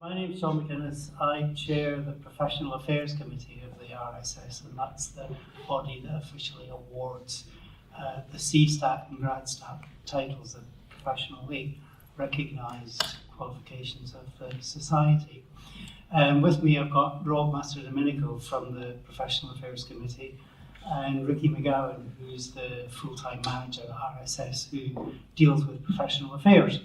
My name is John MacInnes. I chair the Professional Affairs Committee of the RSS, and that's the body that officially awards the CStat and GradStat titles, the professionally recognised qualifications of the society. With me, I've got Rob Mastrodomenico from the Professional Affairs Committee and Ricky McGowan, who's the full-time manager at RSS, who deals with professional affairs.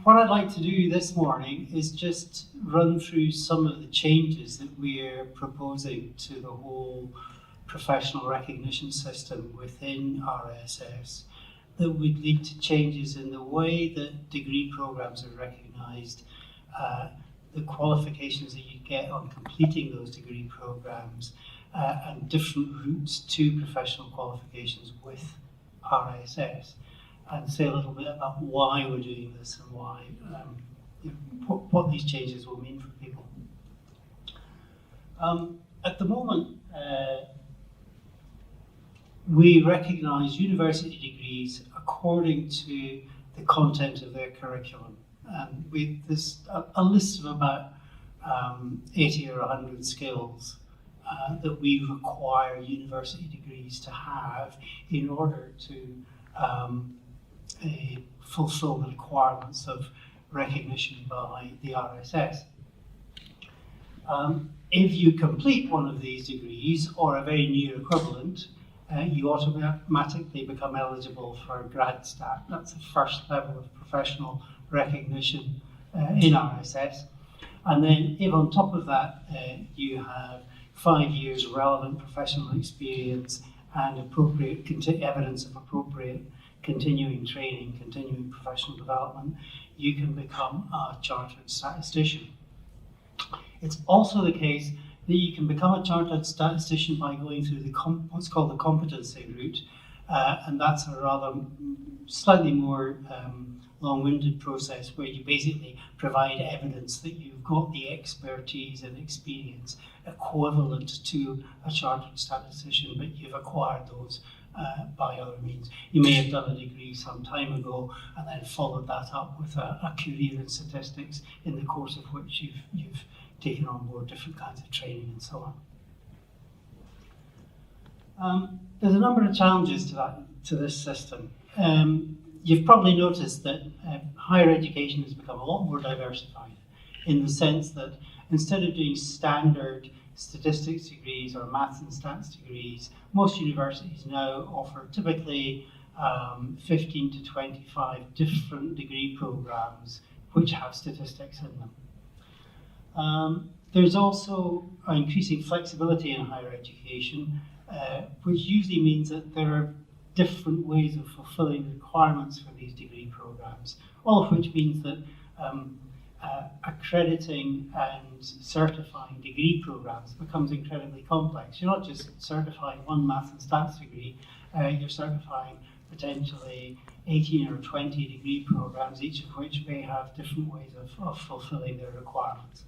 What I'd like to do this morning is just run through some of the changes that we're proposing to the whole professional recognition system within RSS that would lead to changes in the way that degree programs are recognised, the qualifications that you get on completing those degree programs, and different routes to professional qualifications with RSS. And say a little bit about why we're doing this and why, what these changes will mean for people. At the moment, we recognise university degrees according to the content of their curriculum. And there's a list of about 80 or 100 skills that we require university degrees to have in order to fulfill the requirements of recognition by the RSS. If you complete one of these degrees or a very near equivalent, you automatically become eligible for GradStat. That's the first level of professional recognition in RSS. And then if on top of that you have 5 years relevant professional experience and appropriate evidence of appropriate continuing training, continuing professional development, you can become a chartered statistician. It's also the case that you can become a chartered statistician by going through what's called the competency route, and that's a rather slightly more long-winded process where you basically provide evidence that you've got the expertise and experience equivalent to a chartered statistician, but you've acquired those by other means. You may have done a degree some time ago and then followed that up with a career in statistics in the course of which you've taken on board different kinds of training and so on. There's a number of challenges to this system. You've probably noticed that higher education has become a lot more diversified in the sense that instead of doing standard statistics degrees or maths and stats degrees, most universities now offer typically 15 to 25 different degree programs which have statistics in them. There's also increasing flexibility in higher education, which usually means that there are different ways of fulfilling the requirements for these degree programs, all of which means that accrediting and certifying degree programs becomes incredibly complex. You're not just certifying one maths and stats degree, you're certifying potentially 18 or 20 degree programs, each of which may have different ways of fulfilling their requirements.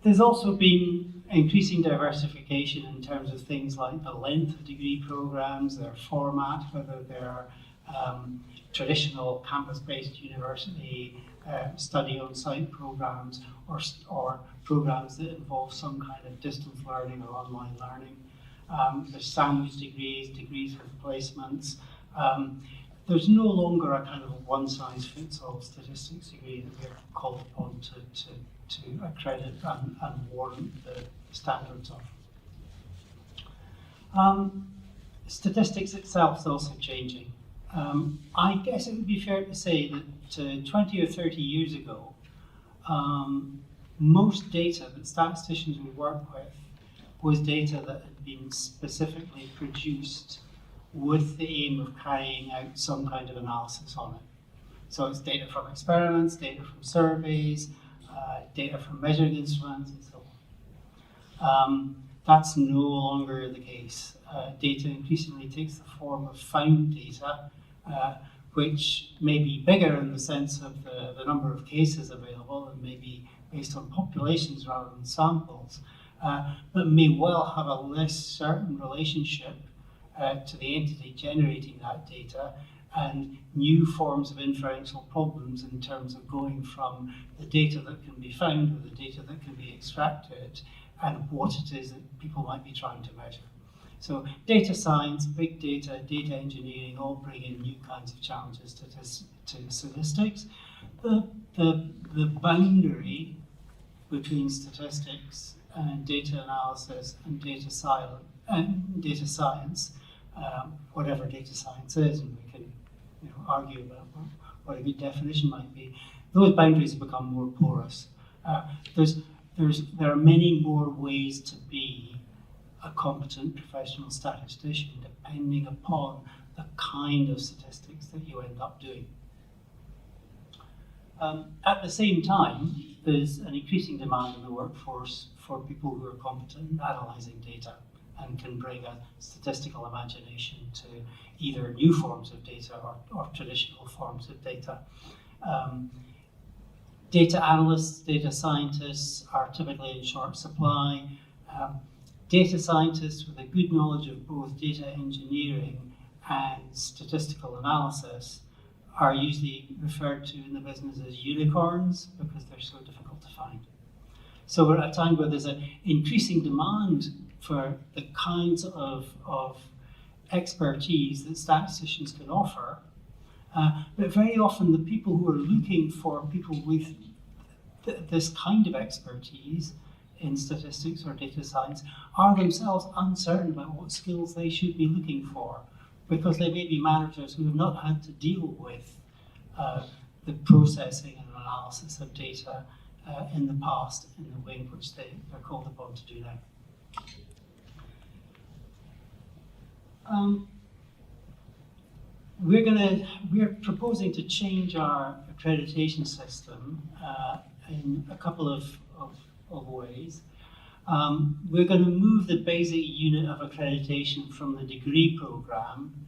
There's also been increasing diversification in terms of things like the length of degree programs, their format, whether they're traditional campus-based university study on-site programs or programs that involve some kind of distance learning or online learning. There's sandwich degrees, degrees with placements. There's no longer a kind of one-size-fits-all statistics degree that we're called upon to accredit and warrant the standards of. Statistics itself is also changing. I guess it would be fair to say that 20 or 30 years ago, most data that statisticians would work with was data that had been specifically produced with the aim of carrying out some kind of analysis on it. So it's data from experiments, data from surveys, data from measured instruments, and so on. That's no longer the case. Data increasingly takes the form of found data, which may be bigger in the sense of the number of cases available and may be based on populations rather than samples, but may well have a less certain relationship to the entity generating that data and new forms of inferential problems in terms of going from the data that can be found or the data that can be extracted and what it is that people might be trying to measure. So data science, big data, data engineering all bring in new kinds of challenges to statistics. The boundary between statistics and data analysis and data science, whatever data science is, and we can argue about what a good definition might be, those boundaries have become more porous. There are many more ways to be a competent professional statistician depending upon the kind of statistics that you end up doing. At the same time, there's an increasing demand in the workforce for people who are competent in analysing data and can bring a statistical imagination to either new forms of data or traditional forms of data. Data analysts, data scientists are typically in short supply. Data scientists with a good knowledge of both data engineering and statistical analysis are usually referred to in the business as unicorns because they're so difficult to find. So we're at a time where there's an increasing demand for the kinds of expertise that statisticians can offer, but very often the people who are looking for people with this kind of expertise in statistics or data science are themselves uncertain about what skills they should be looking for, because they may be managers who have not had to deal with the processing and analysis of data in the past in the way in which they're called upon to do now. We're proposing to change our accreditation system in a couple of ways. We're going to move the basic unit of accreditation from the degree program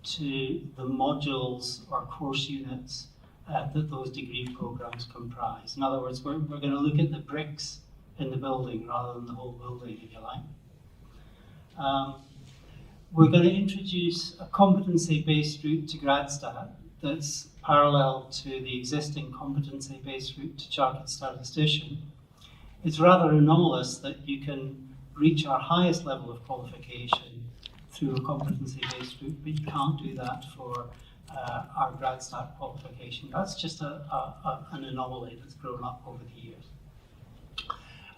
to the modules or course units that those degree programs comprise. In other words, we're going to look at the bricks in the building rather than the whole building, if you like. We're going to introduce a competency-based route to GradStat that's parallel to the existing competency-based route to Chartered Statistician. It's rather anomalous that you can reach our highest level of qualification through a competency-based route, but you can't do that for our GradStat qualification. That's just an anomaly that's grown up over the years.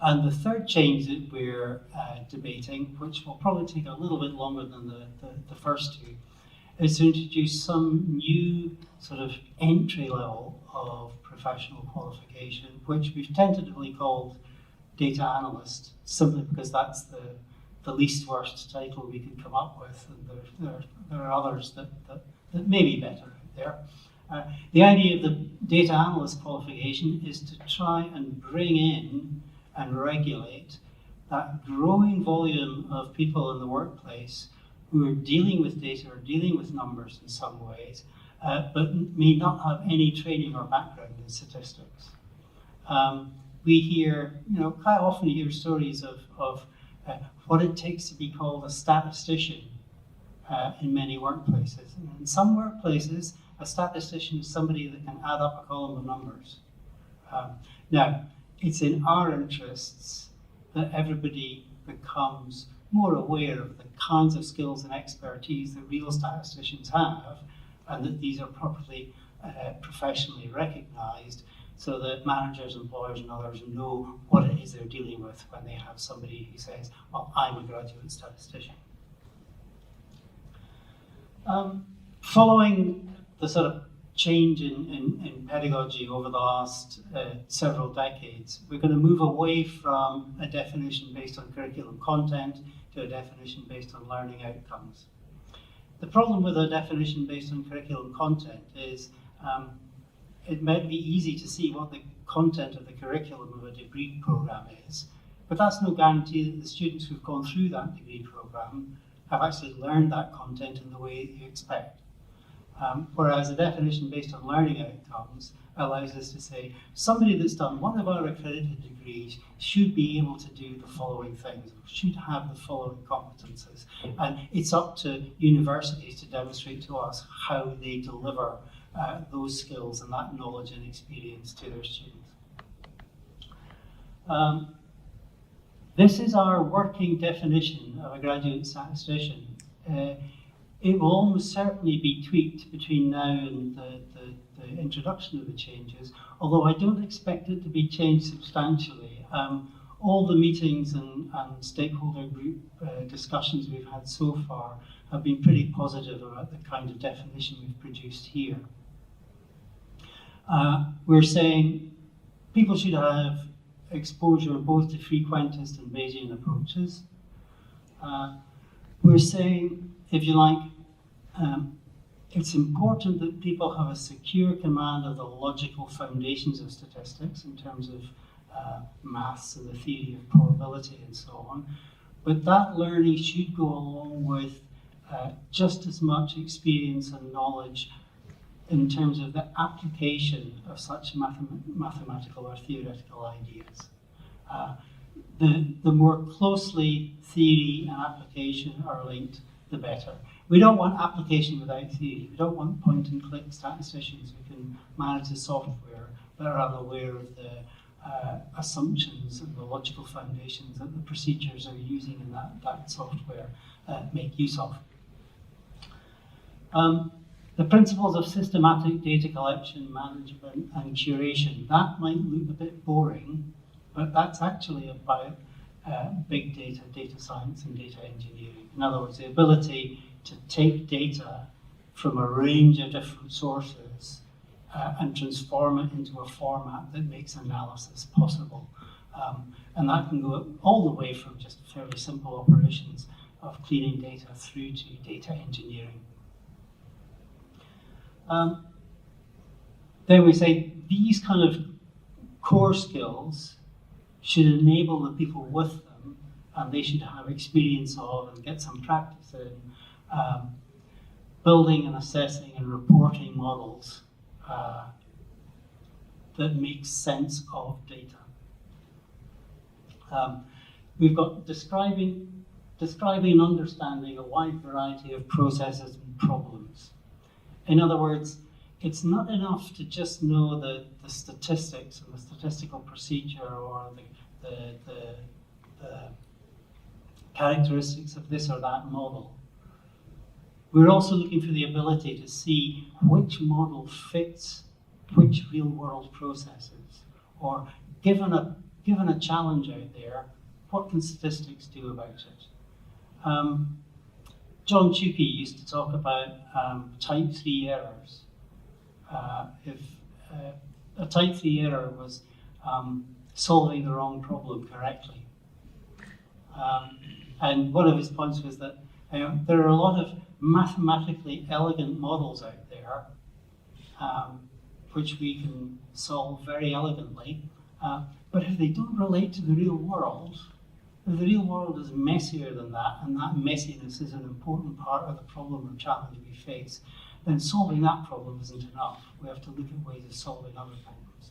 And the third change that we're debating, which will probably take a little bit longer than the first two, is to introduce some new sort of entry level of professional qualification, which we've tentatively called Data Analyst, simply because that's the least worst title we could come up with, and there are others that may be better out there. The idea of the Data Analyst qualification is to try and bring in and regulate that growing volume of people in the workplace who are dealing with data or dealing with numbers in some ways, but may not have any training or background in statistics. We hear, quite often hear stories of what it takes to be called a statistician in many workplaces. And in some workplaces, a statistician is somebody that can add up a column of numbers. Now, it's in our interests that everybody becomes more aware of the kinds of skills and expertise that real statisticians have, and that these are properly professionally recognized, so that managers, employers, and others know what it is they're dealing with when they have somebody who says, well, I'm a graduate statistician. Following the sort of change in pedagogy over the last several decades, we're going to move away from a definition based on curriculum content to a definition based on learning outcomes. The problem with a definition based on curriculum content is it might be easy to see what the content of the curriculum of a degree program is, but that's no guarantee that the students who've gone through that degree program have actually learned that content in the way that you expect. Whereas a definition based on learning outcomes allows us to say somebody that's done one of our accredited degrees should be able to do the following things, should have the following competences. And it's up to universities to demonstrate to us how they deliver those skills and that knowledge and experience to their students. This is our working definition of a graduate statistician. It will almost certainly be tweaked between now and the introduction of the changes, although I don't expect it to be changed substantially. All the meetings and stakeholder group discussions we've had so far have been pretty positive about the kind of definition we've produced here. We're saying people should have exposure both to frequentist and Bayesian approaches. We're saying, if you like, it's important that people have a secure command of the logical foundations of statistics in terms of maths and the theory of probability and so on. But that learning should go along with just as much experience and knowledge in terms of the application of such mathematical or theoretical ideas. The more closely theory and application are linked, the better. We don't want application without theory. We don't want point-and-click statisticians who can manage the software but are unaware of the assumptions and the logical foundations that the procedures are using in that software make use of. The principles of systematic data collection, management, and curation. That might look a bit boring, but that's actually about big data, data science, and data engineering. In other words, the ability to take data from a range of different sources and transform it into a format that makes analysis possible. And that can go all the way from just fairly simple operations of cleaning data through to data engineering. Then we say these kind of core skills should enable the people with them, and they should have experience of and get some practice in building and assessing and reporting models that make sense of data. We've got describing and understanding a wide variety of processes and problems. In other words, it's not enough to just know the statistics and the statistical procedure or the characteristics of this or that model. We're also looking for the ability to see which model fits which real-world processes, or given a challenge out there, what can statistics do about it? John Tukey used to talk about type 3 errors. If a type 3 error was solving the wrong problem correctly. And one of his points was that there are a lot of mathematically elegant models out there which we can solve very elegantly, but if they don't relate to the real world, if the real world is messier than that, and that messiness is an important part of the problem or challenge we face, then solving that problem isn't enough. We have to look at ways of solving other problems.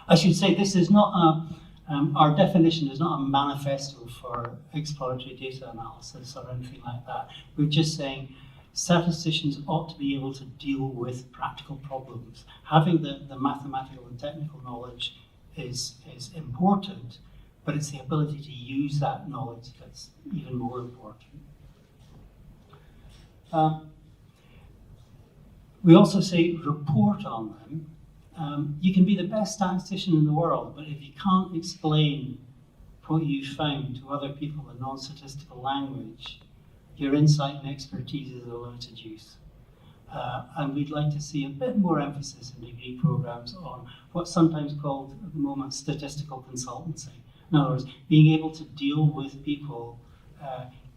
I should say this is not our definition is not a manifesto for exploratory data analysis or anything like that. We're just saying statisticians ought to be able to deal with practical problems. Having the mathematical and technical knowledge is important, but it's the ability to use that knowledge that's even more important. We also say report on them. You can be the best statistician in the world, but if you can't explain what you found to other people in non-statistical language, your insight and expertise is of limited use. And we'd like to see a bit more emphasis in degree programs on what's sometimes called at the moment statistical consultancy. In other words, being able to deal with people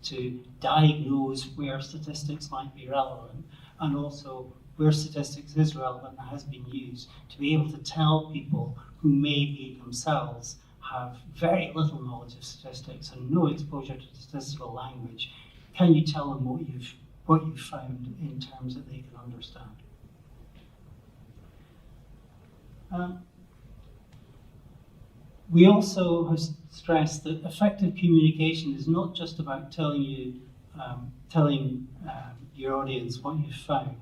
to diagnose where statistics might be relevant, and also where statistics is relevant and has been used, to be able to tell people who maybe themselves have very little knowledge of statistics and no exposure to statistical language, can you tell them what you found in terms that they can understand. We also have stressed that effective communication is not just about telling your audience what you've found,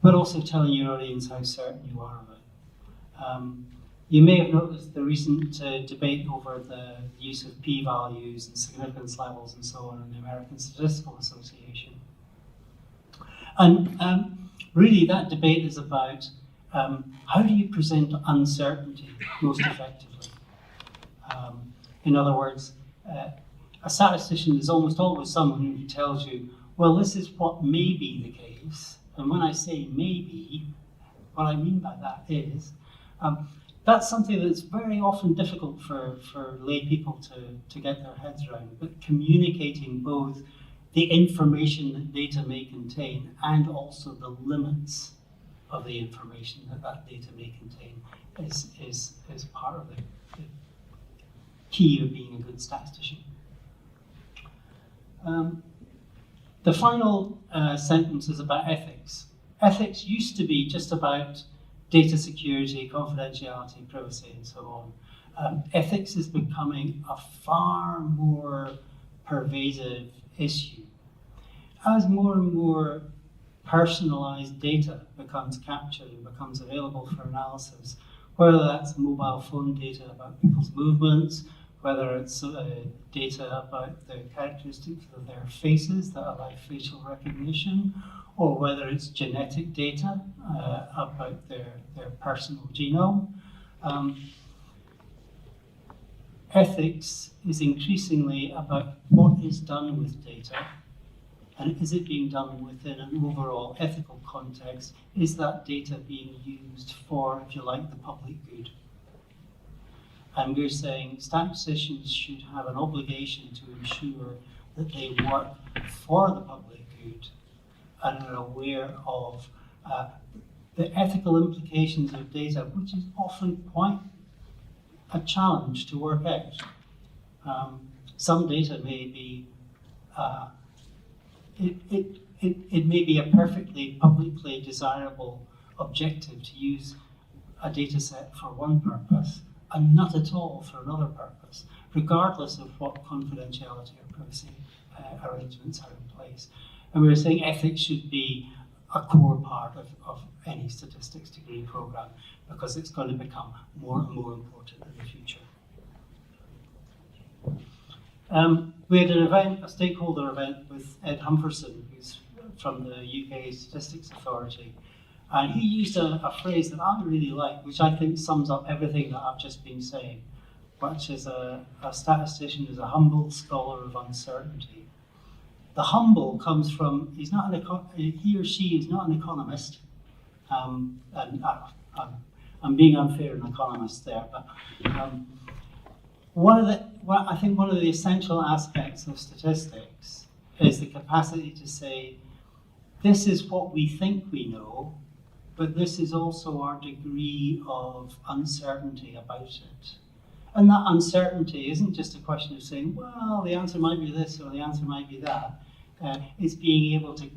but also telling your audience how certain you are of it. You may have noticed the recent debate over the use of p-values and significance levels and so on in the American Statistical Association. And really that debate is about how do you present uncertainty most effectively? In other words, a statistician is almost always someone who tells you, well, this is what may be the case. And when I say maybe, what I mean by that is, that's something that's very often difficult for lay people to get their heads around, but communicating both the information that data may contain and also the limits of the information that data may contain is part of the key of being a good statistician. The final sentence is about ethics. Ethics used to be just about data security, confidentiality, privacy, and so on. Ethics is becoming a far more pervasive issue. As more and more personalized data becomes captured and becomes available for analysis, whether that's mobile phone data about people's movements, whether it's data about the characteristics of their faces that allow facial recognition, or whether it's genetic data about their personal genome. Ethics is increasingly about what is done with data, and is it being done within an overall ethical context? Is that data being used for, if you like, the public good? And we're saying statisticians should have an obligation to ensure that they work for the public good and are aware of the ethical implications of data, which is often quite a challenge to work out. Some data may be, it may be a perfectly publicly desirable objective to use a data set for one purpose, and not at all for another purpose, regardless of what confidentiality or privacy arrangements are in place. And we're saying ethics should be a core part of any statistics degree program, because it's going to become more and more important in the future. We had an event, a stakeholder event with Ed Humferson, who's from the UK Statistics Authority. And he used a phrase that I really like, which I think sums up everything that I've just been saying, which is a statistician is a humble scholar of uncertainty. The humble comes from, he or she is not an economist, and I'm being unfair on economists there, but I think one of the essential aspects of statistics is the capacity to say, this is what we think we know, but this is also our degree of uncertainty about it. And that uncertainty isn't just a question of saying, well, the answer might be this or the answer might be that. It's being able to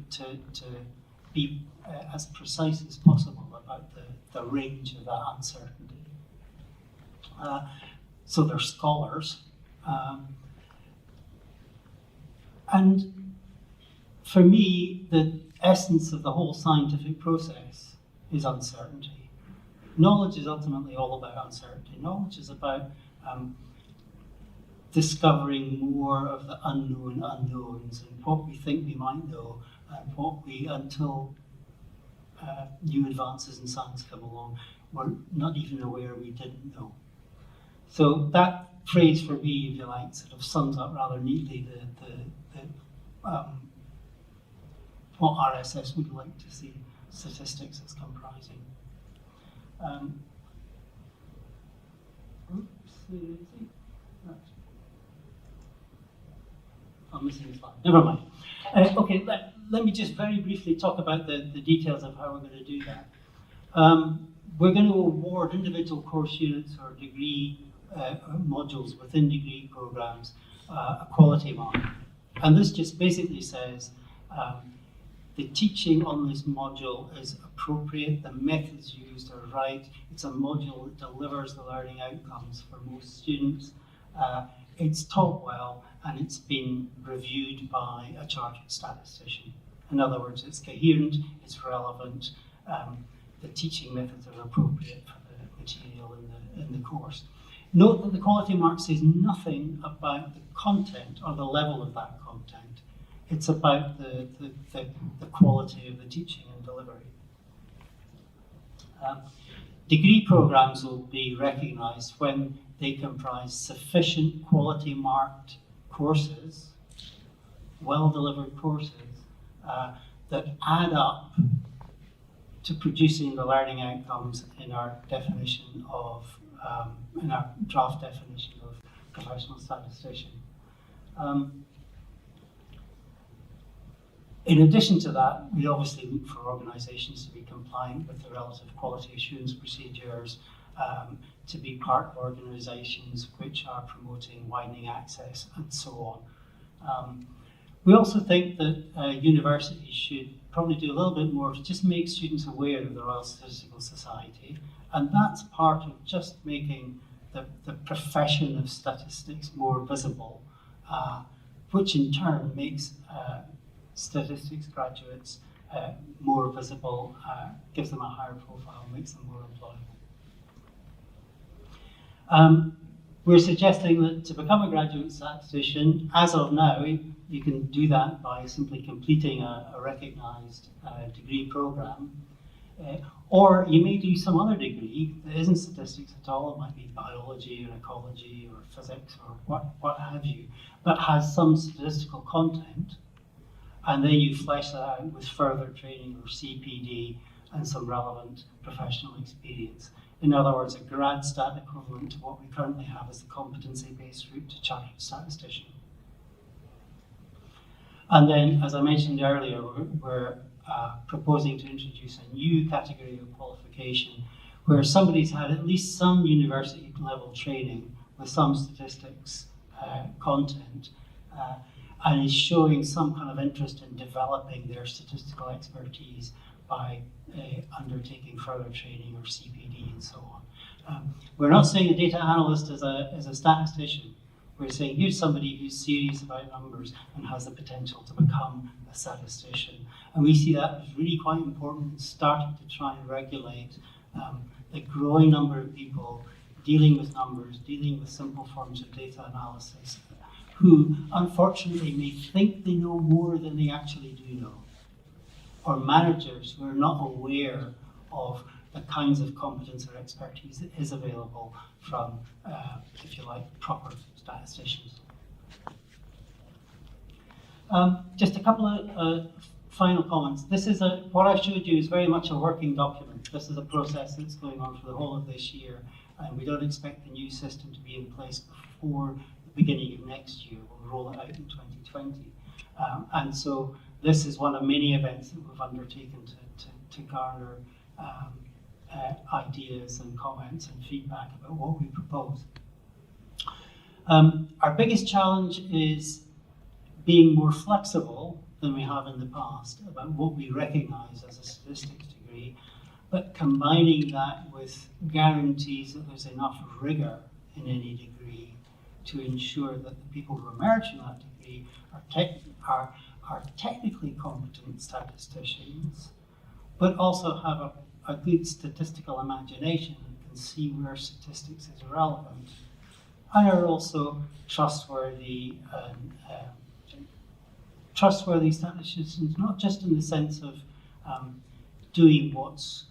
be as precise as possible about the range of that uncertainty. So they're scholars. And for me, the essence of the whole scientific process is uncertainty. Knowledge is ultimately all about uncertainty. Knowledge is about discovering more of the unknown unknowns and what we think we might know and what we, until new advances in science come along, we're not even aware we didn't know. So that phrase for me, if you like, sort of sums up rather neatly what RSS would like to see statistics as comprising. I'm missing a slide. Never mind. Okay, let me just very briefly talk about the details of how we're going to do that. We're going to award individual course units or degree modules within degree programs a quality mark. And this just basically says, the teaching on this module is appropriate, the methods used are right, it's a module that delivers the learning outcomes for most students, it's taught well, and it's been reviewed by a chartered statistician. In other words, it's coherent, it's relevant, the teaching methods are appropriate for the material in the course. Note that the quality mark says nothing about the content or the level of that content. It's about the quality of the teaching and delivery. Degree programs will be recognised when they comprise sufficient quality marked courses, well-delivered courses, that add up to producing the learning outcomes in our definition of, in our draft definition of professional statistician. In addition to that, we obviously look for organisations to be compliant with the relative quality assurance procedures, to be part of organisations which are promoting widening access, and so on. We also think that universities should probably do a little bit more to just make students aware of the Royal Statistical Society, and that's part of just making the profession of statistics more visible, which in turn makes statistics graduates more visible, gives them a higher profile, makes them more employable. We're suggesting that to become a graduate statistician, as of now, you can do that by simply completing a recognised degree programme, or you may do some other degree that isn't statistics at all. It might be biology or ecology or physics or what have you, but has some statistical content, and then you flesh that out with further training or CPD and some relevant professional experience. In other words, a GradStat equivalent to what we currently have as the competency-based route to chartered statistician. And then, as I mentioned earlier, we're proposing to introduce a new category of qualification where somebody's had at least some university level training with some statistics content, and is showing some kind of interest in developing their statistical expertise by undertaking further training or CPD and so on. We're not saying a data analyst is a statistician. We're saying here's somebody who's serious about numbers and has the potential to become a statistician. And we see that as really quite important in starting to try and regulate the growing number of people dealing with numbers, dealing with simple forms of data analysis, who unfortunately may think they know more than they actually do know, or managers who are not aware of the kinds of competence or expertise that is available from, if you like, proper statisticians. Just a couple of final comments. This is what I showed you is very much a working document. This is a process that's going on for the whole of this year, and we don't expect the new system to be in place before the beginning of next year. We'll roll it out in 2020. And so this is one of many events that we've undertaken to garner ideas and comments and feedback about what we propose. Our biggest challenge is being more flexible than we have in the past about what we recognise as a statistics degree, but combining that with guarantees that there's enough rigour in any degree to ensure that the people who emerge from that degree are technically competent statisticians, but also have a good statistical imagination and can see where statistics is relevant, and are also trustworthy statisticians, not just in the sense of doing what's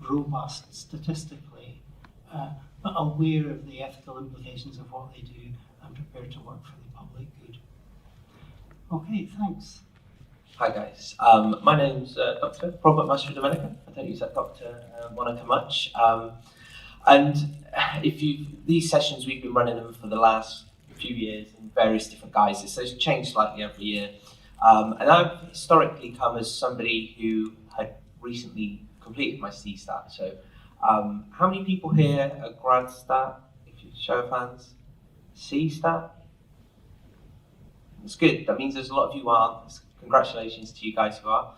robust statistically, but aware of the ethical implications of what they do and prepared to work for the public good. Okay, thanks. Hi guys, my name's Dr. Robert Mastrodomenico. I don't use that Dr. Monica much. And these sessions we've been running them for the last few years in various different guises, so it's changed slightly every year. And I've historically come as somebody who had recently completed my CStat. So how many people here are GradStat, if you show of hands? CStat? It's good, that means there's a lot of you aren't. congratulations to you guys who are.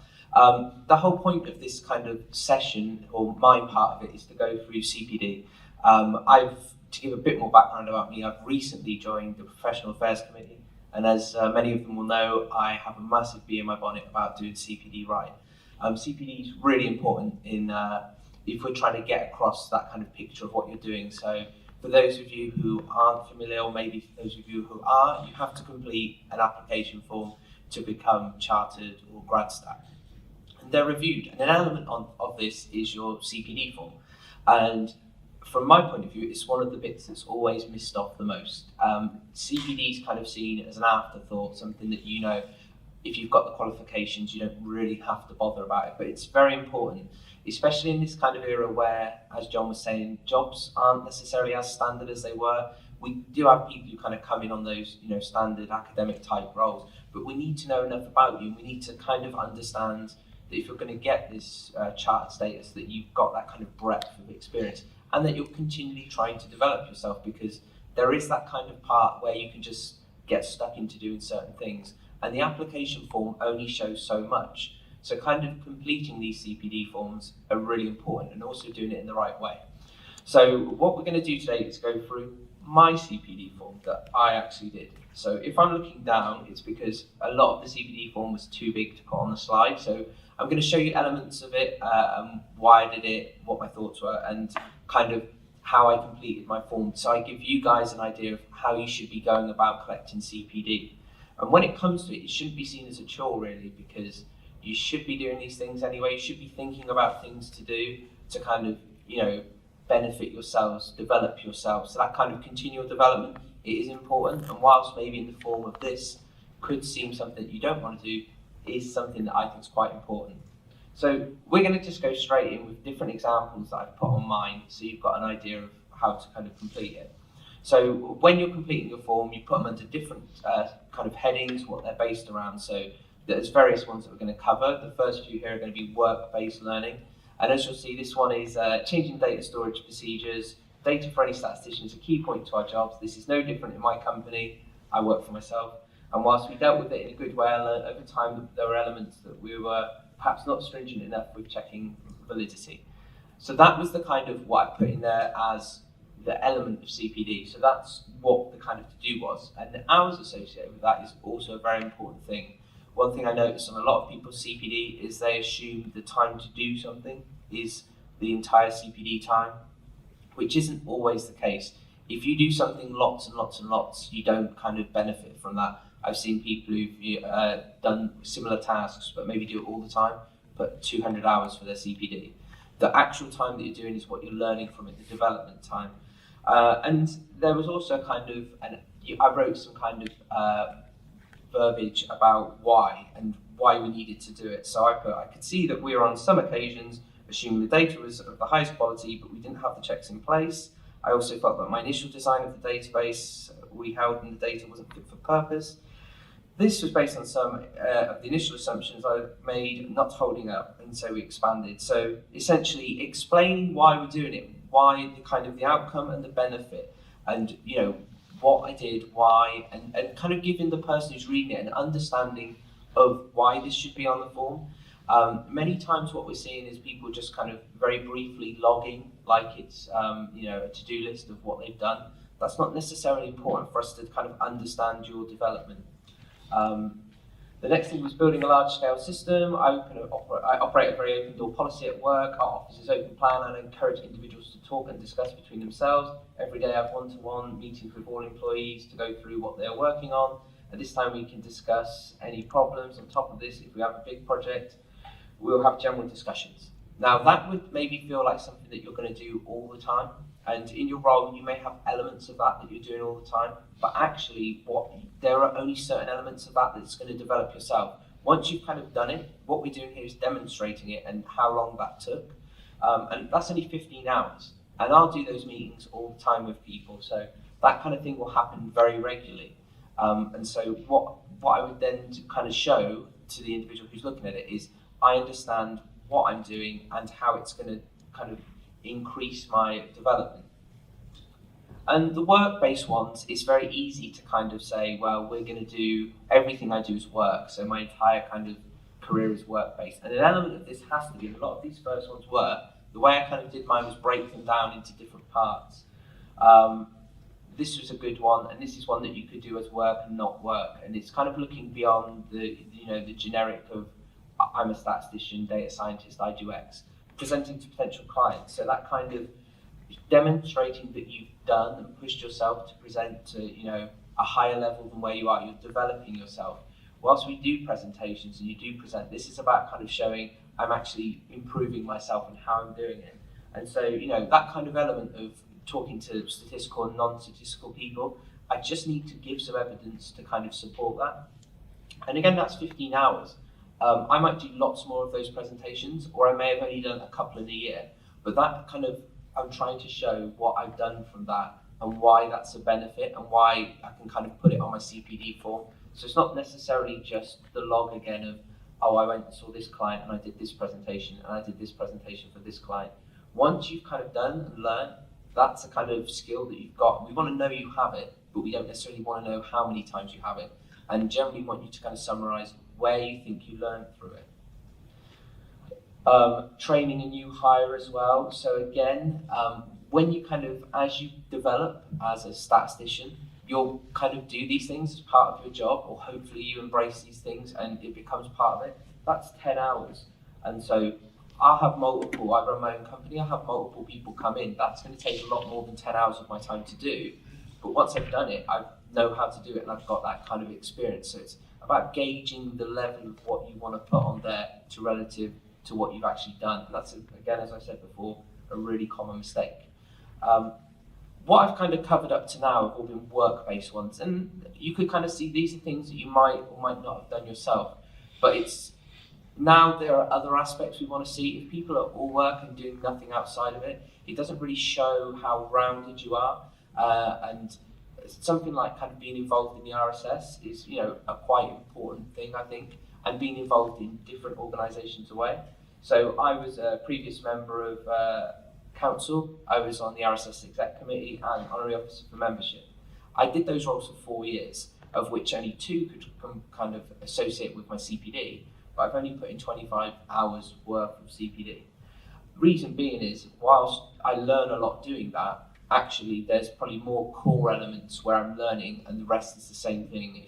The whole point of this kind of session, or my part of it, is to go through CPD. To give a bit more background about me, I've recently joined the Professional Affairs Committee, and as many of them will know, I have a massive bee in my bonnet about doing CPD right. CPD is really important in if we're trying to get across that kind of picture of what you're doing. So for those of you who aren't familiar, or maybe for those of you who are, you have to complete an application form to become chartered or GradStat. And they're reviewed, and an element of this is your CPD form. And from my point of view, it's one of the bits that's always missed off the most. CPD is kind of seen as an afterthought, something that if you've got the qualifications, you don't really have to bother about it. But it's very important, especially in this kind of era where, as John was saying, jobs aren't necessarily as standard as they were. We do have people who kind of come in on those, standard academic type roles, but we need to know enough about you, and we need to kind of understand that if you're going to get this chartered status, that you've got that kind of breadth of experience, and that you're continually trying to develop yourself, because there is that kind of part where you can just get stuck into doing certain things, and the application form only shows so much. So kind of completing these CPD forms are really important, and also doing it in the right way. So what we're going to do today is go through my CPD form that I actually did. So if I'm looking down, it's because a lot of the CPD form was too big to put on the slide. So I'm going to show you elements of it, why I did it, what my thoughts were, and kind of how I completed my form. So I give you guys an idea of how you should be going about collecting CPD. And when it comes to it, it shouldn't be seen as a chore really, because you should be doing these things anyway. You should be thinking about things to do to kind of, benefit yourselves, develop yourselves. So that kind of continual development, it is important. And whilst maybe in the form of this could seem something that you don't want to do, is something that I think is quite important. So we're going to just go straight in with different examples that I've put on mine, so you've got an idea of how to kind of complete it. So when you're completing your form, you put them under different kind of headings, what they're based around. So there's various ones that we're going to cover. The first few here are going to be work-based learning. And as you'll see, this one is changing data storage procedures. Data for any statistician is a key point to our jobs. This is no different in my company. I work for myself. And whilst we dealt with it in a good way, I learned over time that there were elements that we were perhaps not stringent enough with checking validity. So that was the kind of what I put in there as the element of CPD. So that's what the kind of to-do was. And the hours associated with that is also a very important thing. One thing I noticed on a lot of people's CPD is they assume the time to do something is the entire CPD time, which isn't always the case. If you do something lots and lots and lots, you don't kind of benefit from that. I've seen people who've done similar tasks, but maybe do it all the time, put 200 hours for their CPD. The actual time that you're doing is what you're learning from it, the development time. And there was also kind of, I wrote some kind of verbiage about why and why we needed to do it. So I could see that we were on some occasions assuming the data was of the highest quality, but we didn't have the checks in place. I also felt that my initial design of the database we held in the data wasn't fit for purpose. This was based on some of the initial assumptions I made not holding up, and so we expanded. So essentially explaining why we're doing it, why the kind of the outcome and the benefit, and what I did, why, and kind of giving the person who's reading it an understanding of why this should be on the form. Many times what we're seeing is people just kind of very briefly logging like it's a to-do list of what they've done. That's not necessarily important for us to kind of understand your development. The next thing was building a large-scale system. I operate a very open door policy at work. Our office is open plan, and I encourage individuals to talk and discuss between themselves. Every day I have one-to-one meetings with all employees to go through what they're working on. At this time we can discuss any problems. On top of this, if we have a big project, we'll have general discussions. Now that would maybe feel like something that you're going to do all the time, and in your role you may have elements of that you're doing all the time, but actually there are only certain elements of that that's going to develop yourself. Once you've kind of done it, what we're doing here is demonstrating it and how long that took, and that's only 15 hours, and I'll do those meetings all the time with people, so that kind of thing will happen very regularly. And so what I would then kind of show to the individual who's looking at it is I understand what I'm doing and how it's going to kind of increase my development. And the work-based ones, it's very easy to kind of say, well, we're going to do, everything I do is work, so my entire kind of career is work-based. And an element of this has to be, and a lot of these first ones were, the way I kind of did mine was break them down into different parts. This was a good one, and this is one that you could do as work and not work. And it's kind of looking beyond the generic of, I'm a statistician, data scientist, I do X, presenting to potential clients. So that kind of demonstrating that you've done and pushed yourself to present to a higher level than where you are, you're developing yourself. Whilst we do presentations and you do present, this is about kind of showing I'm actually improving myself and how I'm doing it. And so that kind of element of talking to statistical and non-statistical people, I just need to give some evidence to kind of support that. And again, that's 15 hours. I might do lots more of those presentations, or I may have only done a couple in a year, but that kind of, I'm trying to show what I've done from that and why that's a benefit and why I can kind of put it on my CPD form. So it's not necessarily just the log again of, oh, I went and saw this client and I did this presentation and I did this presentation for this client. Once you've kind of done and learned, that's a kind of skill that you've got. We want to know you have it, but we don't necessarily want to know how many times you have it. And generally want you to kind of summarize where you think you learned through it. Training a new hire as well. So again, when you kind of, as you develop as a statistician, you'll kind of do these things as part of your job, or hopefully you embrace these things and it becomes part of it. That's 10 hours. And so I'll have multiple, I run my own company, I have multiple people come in. That's going to take a lot more than 10 hours of my time to do. But once I've done it, I know how to do it and I've got that kind of experience. So it's about gauging the level of what you want to put on there to relative to what you've actually done. And that's, again, as I said before, a really common mistake. What I've kind of covered up to now have all been work-based ones, and you could kind of see these are things that you might or might not have done yourself. But it's now there are other aspects we want to see. If people are all work and doing nothing outside of it, it doesn't really show how rounded you are. And something like kind of being involved in the RSS is, a quite important thing, I think, and being involved in different organisations away. So I was a previous member of council, I was on the RSS exec committee and honorary officer for membership. I did those roles for 4 years, of which only 2 could kind of associate with my CPD, but I've only put in 25 hours worth of CPD. Reason being is, whilst I learn a lot doing that, actually there's probably more core elements where I'm learning and the rest is the same thing.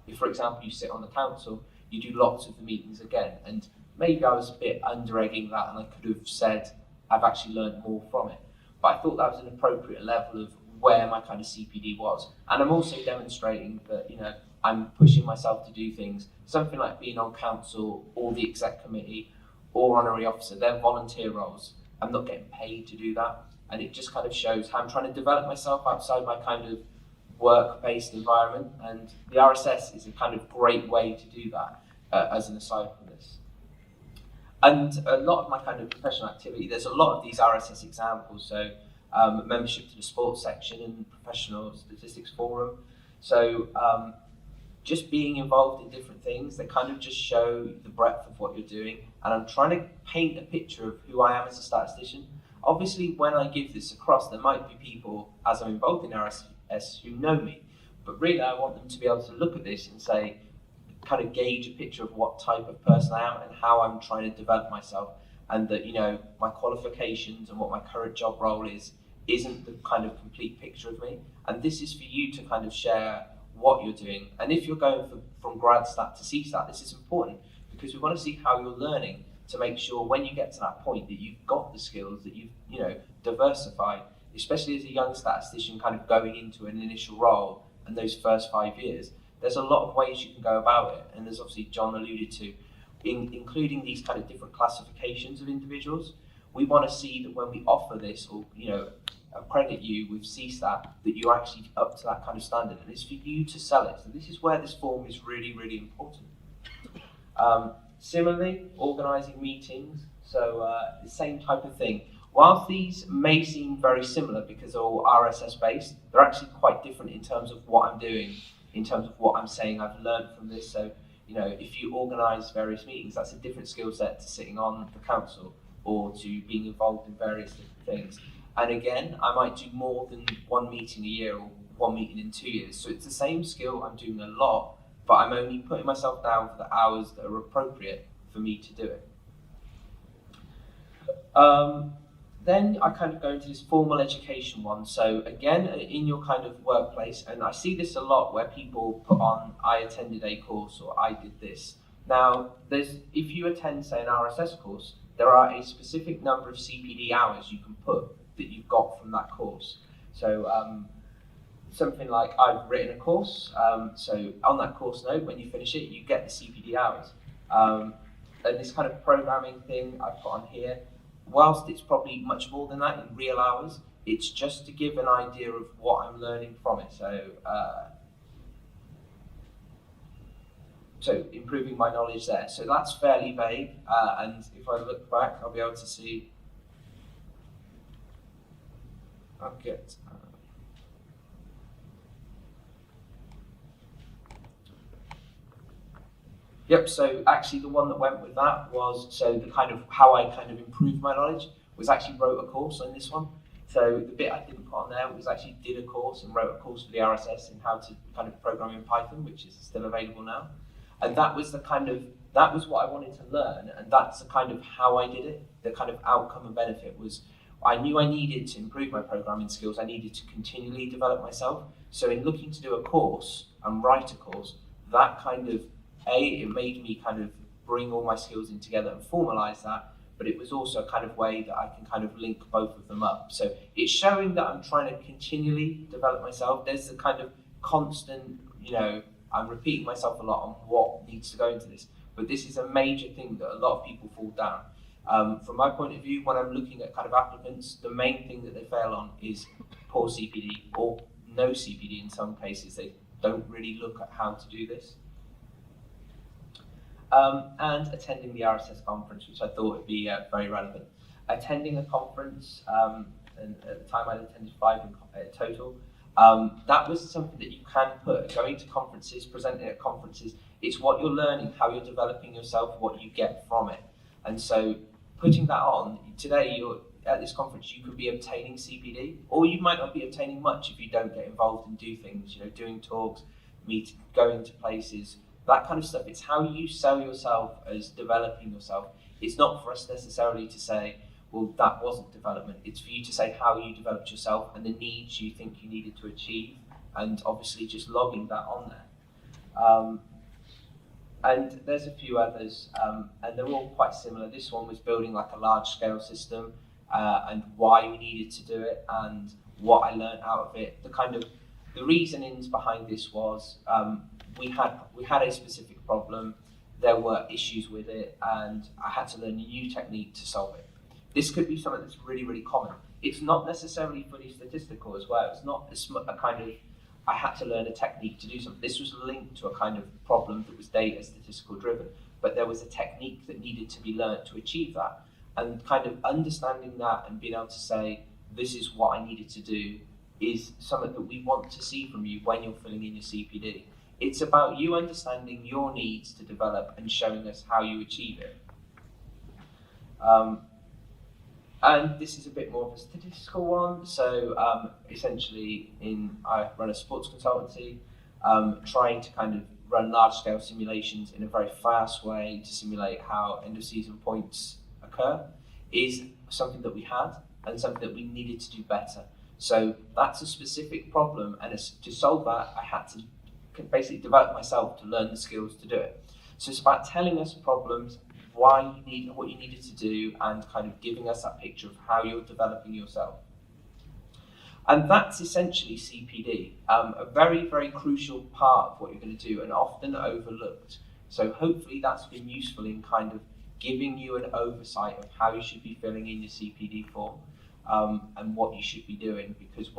If for example, you sit on the council, you do lots of the meetings again, and maybe I was a bit under-egging that and I could have said, I've actually learned more from it. But I thought that was an appropriate level of where my kind of CPD was. And I'm also demonstrating that, I'm pushing myself to do things, something like being on council or the exec committee or honorary officer, they're volunteer roles. I'm not getting paid to do that. And it just kind of shows how I'm trying to develop myself outside my kind of work-based environment. And the RSS is a kind of great way to do that as an aside from this. And a lot of my kind of professional activity, there's a lot of these RSS examples. So membership to the sports section and professional statistics forum. So just being involved in different things that kind of just show the breadth of what you're doing. And I'm trying to paint a picture of who I am as a statistician. Obviously, when I give this across, there might be people, as I'm involved in RSS, who know me. But really, I want them to be able to look at this and say, kind of gauge a picture of what type of person I am and how I'm trying to develop myself. And that, my qualifications and what my current job role isn't the kind of complete picture of me. And this is for you to kind of share what you're doing. And if you're going from GradStat to CStat, this is important because we want to see how you're learning to make sure when you get to that point that you've got the skills, that you've diversified, especially as a young statistician kind of going into an initial role and those first 5 years. There's a lot of ways you can go about it, and as obviously John alluded to, including these kind of different classifications of individuals. We want to see that when we offer this or accredit you with CStat, that you're actually up to that kind of standard, and it's for you to sell it. So this is where this form is really, really important. Similarly, organising meetings, so the same type of thing. Whilst these may seem very similar because they're all RSS based, they're actually quite different in terms of what I'm doing, in terms of what I'm saying I've learned from this. So, if you organise various meetings, that's a different skill set to sitting on the council or to being involved in various different things. And again, I might do more than one meeting a year or one meeting in 2 years. So it's the same skill, I'm doing a lot, but I'm only putting myself down for the hours that are appropriate for me to do it. Then I kind of go into this formal education one. So again, in your kind of workplace, and I see this a lot where people put on, I attended a course or I did this. Now, if you attend, say, an RSS course, there are a specific number of CPD hours you can put that you've got from that course. So something like, I've written a course, so on that course note, when you finish it, you get the CPD hours. And this kind of programming thing I've put on here, whilst it's probably much more than that in real hours, it's just to give an idea of what I'm learning from it. So improving my knowledge there. So that's fairly vague, and if I look back, I'll be able to see, I'll get, yep, so actually the one that went with that was, so the kind of, how I kind of improved my knowledge was actually wrote a course on this one. So the bit I didn't put on there was actually did a course and wrote a course for the RSS in how to kind of program in Python, which is still available now. And that was the kind of, that was what I wanted to learn, and that's the kind of how I did it. The kind of outcome and benefit was, I knew I needed to improve my programming skills, I needed to continually develop myself. So in looking to do a course and write a course, that kind of, it made me kind of bring all my skills in together and formalize that, but it was also a kind of way that I can kind of link both of them up. So it's showing that I'm trying to continually develop myself. There's a kind of constant, I'm repeating myself a lot on what needs to go into this, but this is a major thing that a lot of people fall down. From my point of view, when I'm looking at kind of applicants, the main thing that they fail on is poor CPD or no CPD in some cases. They don't really look at how to do this. And attending the RSS conference, which I thought would be very relevant. Attending a conference, and at the time I attended 5 in total, that was something that you can put, going to conferences, presenting at conferences, it's what you're learning, how you're developing yourself, what you get from it. And so putting that on, today you're at this conference, you could be obtaining CPD, or you might not be obtaining much if you don't get involved and do things, doing talks, going to places, that kind of stuff. It's how you sell yourself as developing yourself. It's not for us necessarily to say, well, that wasn't development. It's for you to say how you developed yourself and the needs you think you needed to achieve, and obviously just logging that on there. And there's a few others, and they're all quite similar. This one was building like a large-scale system, and why we needed to do it, and what I learned out of it. The reasonings behind this was, we had a specific problem, there were issues with it, and I had to learn a new technique to solve it. This could be something that's really, really common. It's not necessarily fully statistical as well. It's not a kind of, I had to learn a technique to do something. This was linked to a kind of problem that was data statistical driven, but there was a technique that needed to be learned to achieve that. And kind of understanding that and being able to say, this is what I needed to do, is something that we want to see from you when you're filling in your CPD. It's about you understanding your needs to develop and showing us how you achieve it. And this is a bit more of a statistical one. So essentially, I run a sports consultancy, trying to kind of run large-scale simulations in a very fast way to simulate how end-of-season points occur is something that we had and something that we needed to do better. So that's a specific problem, and to solve that, I had to basically develop myself to learn the skills to do it. So it's about telling us problems, what you needed to do, and kind of giving us that picture of how you're developing yourself. And that's essentially CPD, a very, very crucial part of what you're going to do and often overlooked. So hopefully that's been useful in kind of giving you an oversight of how you should be filling in your CPD form, and what you should be doing. Because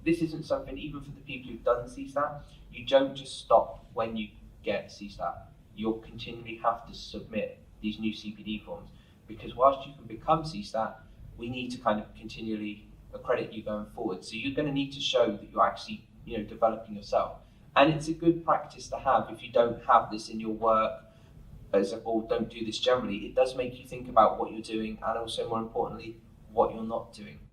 this isn't something, even for the people who've done CStat, you don't just stop when you get CStat. You'll continually have to submit these new CPD forms, because whilst you can become CStat, we need to kind of continually accredit you going forward. So you're going to need to show that you're actually, developing yourself. And it's a good practice to have if you don't have this in your work, or don't do this generally. It does make you think about what you're doing, and also more importantly, what you're not doing.